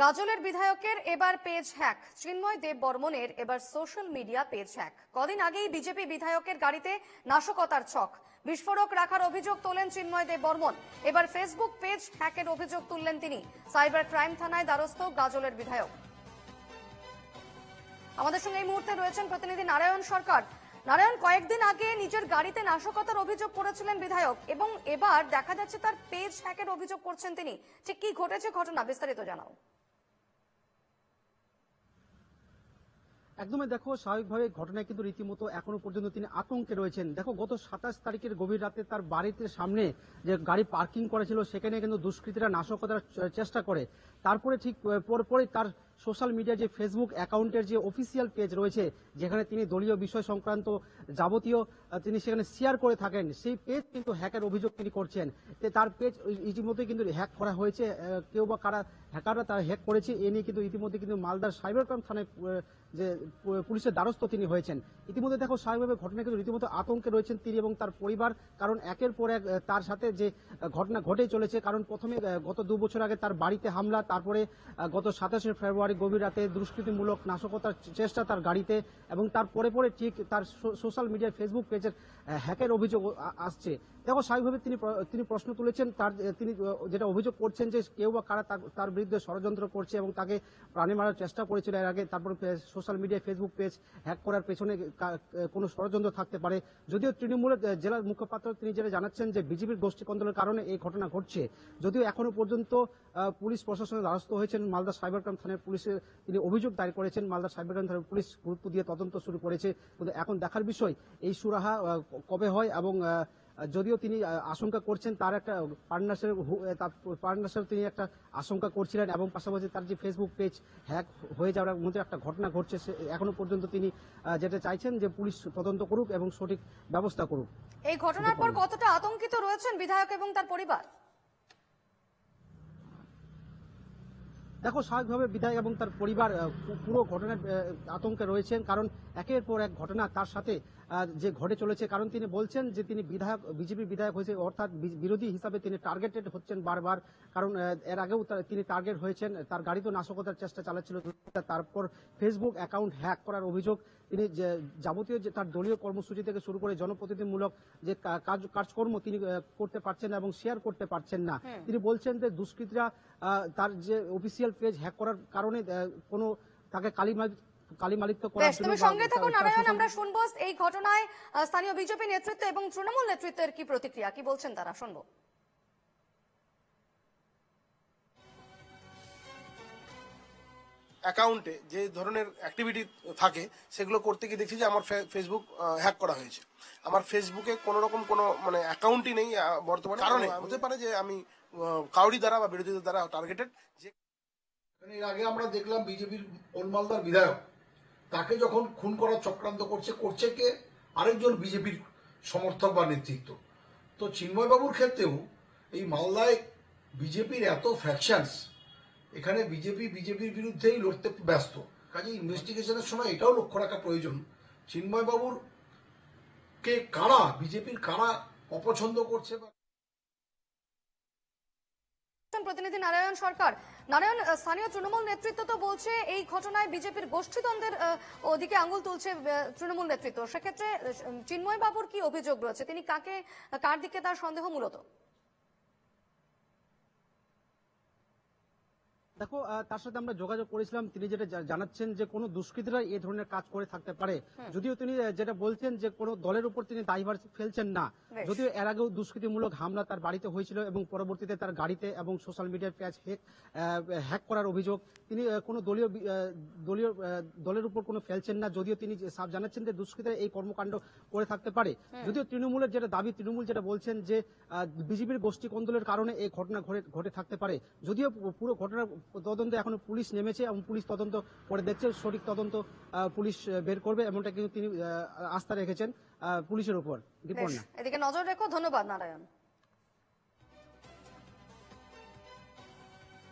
গাজলের বিধায়কের এবার page hack. চিন্ময় দেব বর্মনের এবার সোশ্যাল মিডিয়া পেজ হ্যাক। কদিন আগেই বিজেপি বিধায়কের গাড়িতে নাশকতার ছক, বিস্ফোরক রাখার অভিযোগ তোলেন চিন্ময় দেব বর্মন। এবার ফেসবুক পেজ হ্যাকের অভিযোগ তুললেন তিনি। সাইবার ক্রাইম থানায় দ্বারস্থ গাজলের বিধায়ক। আমাদের সঙ্গে এই মুহূর্তে রয়েছেন প্রতিনিধি নারায়ণ সরকার। নারায়ণ, কয়েকদিন আগে নিজের গাড়িতে নাশকতার অভিযোগ করেছিলেন বিধায়ক এবং এবার দেখা যাচ্ছে তার পেজ হ্যাকের অভিযোগ করছেন তিনি। ঠিক কি ঘটেছে ঘটনা, বিস্তারিত জানাও। একদমই দেখো, স্বাভাবিকভাবে ঘটনায় কিন্তু রীতিমতো এখনো পর্যন্ত তিনি আতঙ্কে রয়েছেন। দেখো, গত 27 তারিখের গভীর রাতে তার বাড়িতে সামনে যে গাড়ি পার্কিং করেছিল সেখানে কিন্তু দুষ্কৃতীরা নাশকতার চেষ্টা করে। তারপরে ঠিক পরপরই তার সোশ্যাল মিডিয়া যে ফেসবুক অ্যাকাউন্টের যে অফিসিয়াল পেজ রয়েছে, যেখানে তিনি দলীয় বিষয় সংক্রান্ত যাবতীয় তিনি সেখানে শেয়ার করে থাকেন, সেই পেজ কিন্তু হ্যাকের অভিযোগ তিনি করছেন। তার পেজ ইতিমধ্যে কিন্তু হ্যাক করা হয়েছে। কেউ বা কারা হ্যাকাররা তারা হ্যাক করেছে এ নিয়ে কিন্তু ইতিমধ্যে কিন্তু মালদার সাইবার ক্রাইম থানায় যে পুলিশের দ্বারস্থ তিনি হয়েছেন। ইতিমধ্যে দেখো, স্বাভাবিকভাবে ঘটনা কিন্তু রীতিমতো আতঙ্কে রয়েছেন তিনি এবং তার পরিবার, কারণ একের পর এক তার সাথে যে ঘটনা ঘটেই চলেছে। কারণ প্রথমে গত 2 বছর আগে তার বাড়িতে হামলা, তারপরে গত 27 ফেব্রুয়ারি গভীর রাতে দুষ্কৃতিমূলক নাশকতার চেষ্টা তার গাড়িতে, এবং তার পরে ঠিক তার সোশ্যাল মিডিয়ায় ফেসবুক পেজের হ্যাকের অভিযোগ আসছে। দেখো, স্বাভাবিকভাবে তিনি প্রশ্ন তুলেছেন, তিনি যেটা অভিযোগ করছেন যে কেউ বা কারা তার বিরুদ্ধে ষড়যন্ত্র করছে এবং তাকে প্রাণে মারার চেষ্টা করেছিল এর আগে। তারপর সোশ্যাল মিডিয়ায় ফেসবুক পেজ হ্যাক করার পেছনে কোনো ষড়যন্ত্র থাকতে পারে। যদিও তৃণমূলের জেলার মুখপাত্র তিনি যেটা জানাচ্ছেন যে বিজেপির গোষ্ঠী কন্দলের কারণে এই ঘটনা ঘটছে। যদিও এখনো পর্যন্ত পুলিশ প্রশাসনের দ্বারস্থ হয়েছেন মালদা সাইবার ক্রাইম থানার পুলিশে, তিনি অভিযোগ দায়ের করেছেন। মালদা সাইবার ক্রাইম থানার পুলিশ গুরুত্ব দিয়ে তদন্ত শুরু করেছে। কিন্তু এখন দেখার বিষয় এই সুরাহা কবে হয়, এবং যদিও তিনি আশঙ্কা করছেন তার একটা পার্টনার্সের তিনি একটা আশঙ্কা করছিলেন, এবং পাশাপাশি তার যে ফেসবুক পেজ হ্যাক হয়ে যাওয়ার মধ্যে একটা ঘটনা ঘটছে, এখনো পর্যন্ত তিনি যেটা চাইছেন যে পুলিশ তদন্ত করুক এবং সঠিক ব্যবস্থা করুক। এই ঘটনার পর কতটা আতঙ্কিত রয়েছেন বিধায়ক এবং তার পরিবার? দেখো, স্বাভাবিকভাবে বিধায়ক এবং তার পরিবার পুরো ঘটনার আতঙ্কে রয়েছেন, কারণ একের পর এক ঘটনা তার সাথে যে ঘটে চলেছে। কারণ তিনি বলছেন যে তিনি বিজেপি বিধায়ক হয়েছে, অর্থাৎ বিরোধী হিসাবে তিনি টার্গেটেড হচ্ছেন বারবার। কারণ এর আগেও তিনি টার্গেট হয়েছেন, তার গাড়িতেও নাশকতার চেষ্টা চালাচ্ছিল। তারপর ফেসবুক অ্যাকাউন্ট হ্যাক করার অভিযোগ, তিনি যাবতীয় যে তার দলীয় কর্মসূচি থেকে শুরু করে জনপ্রতিনিধিমূলক যে কাজকর্ম তিনি করতে পারছেন না এবং শেয়ার করতে পারছেন না। তিনি বলছেন যে দুষ্কৃতীরা তার যে অফিসিয়াল পেজ হ্যাক করার কারণে কোনো তাকে কালিমালিপ্ত করার জন্য। তুমি সঙ্গে থাকো নারায়ণ, আমরা শুনবো এই ঘটনায় স্থানীয় বিজেপি নেতৃত্ব এবং তৃণমূল নেতৃত্বের কি প্রতিক্রিয়া, কি বলছেন তারা, শুনবো। অ্যাকাউন্টে যে ধরনের অ্যাক্টিভিটি থাকে সেগুলো করতে গিয়ে দেখছি যে আমার ফেসবুক হ্যাক করা হয়েছে। আমার ফেসবুকে কোনো রকম কোনো মানে অ্যাকাউন্টই নেই বর্তমানে। কারণে হতে পারে যে আমি কাউরি দ্বারা বা বিরোধীদের দ্বারা টার্গেটেড। যে এর আগে আমরা দেখলাম বিজেপির মালদার বিধায়ক, তাকে যখন খুন করার চক্রান্ত করছে কে? আরেকজন বিজেপির সমর্থক বা নেতৃত্ব। তো চিন্ময় বাবুর ক্ষেত্রেও এই মালদায় বিজেপির এত ফ্যাকশনস, এখানে বিজেপির বিরুদ্ধেই লড়তে ব্যস্ত। কাজে ইনভেস্টিগেশনের সময় এটাও লক্ষ্য রাখা প্রয়োজন, চিন্ময় বাবুর কে কারা বিজেপির কারা অপছন্দ করছে। প্রতিনিধি নারায়ণ সরকার। নারায়ণ, স্থানীয় তৃণমূল নেতৃত্ব তো বলছে এই ঘটনায় বিজেপির গোষ্ঠীদ্বন্দ্বের ওদিকে আঙুল তুলছে তৃণমূল নেতৃত্ব। সেক্ষেত্রে চিন্ময় বাবুর কি অভিযোগ রয়েছে, তিনি কার দিকে তার সন্দেহ মূলত? দেখো, তার সাথে আমরা যোগাযোগ করেছিলাম, তিনি যেটা জানাচ্ছেন যে কোনো দুষ্কৃতীরা এই ধরনের কাজ করে থাকতে পারে। যদিও তিনি যেটা বলছেন যে কোনো দলের উপর তিনি দায়ভার ফেলছেন না। যদিও এর আগেও দুষ্কৃতিমূলক হামলা তার বাড়িতে হয়েছিল এবং পরবর্তীতে তার গাড়িতে এবং সোশ্যাল মিডিয়ার পেজ হ্যাক করার অভিযোগ, তিনি কোনো দলের উপর কোনো ফেলছেন না। যদিও তিনি জানাচ্ছেন যে দুষ্কৃতীরা এই কর্মকাণ্ড করে থাকতে পারে। যদিও তৃণমূলের যেটা দাবি, তৃণমূল যেটা বলছেন যে বিজেপির গোষ্ঠী কন্দলের কারণে এই ঘটনা ঘটে থাকতে পারে। যদিও পুরো ঘটনার তদন্তে এখনো পুলিশ নেমেছে এবং পুলিশ তদন্ত করে দেখছে, সঠিক তদন্ত পুলিশ বের করবে, এমনটা কিন্তু তিনি আস্থা রেখেছেন পুলিশের উপর। এদিকে নজর রেখো। ধন্যবাদ নারায়ণ।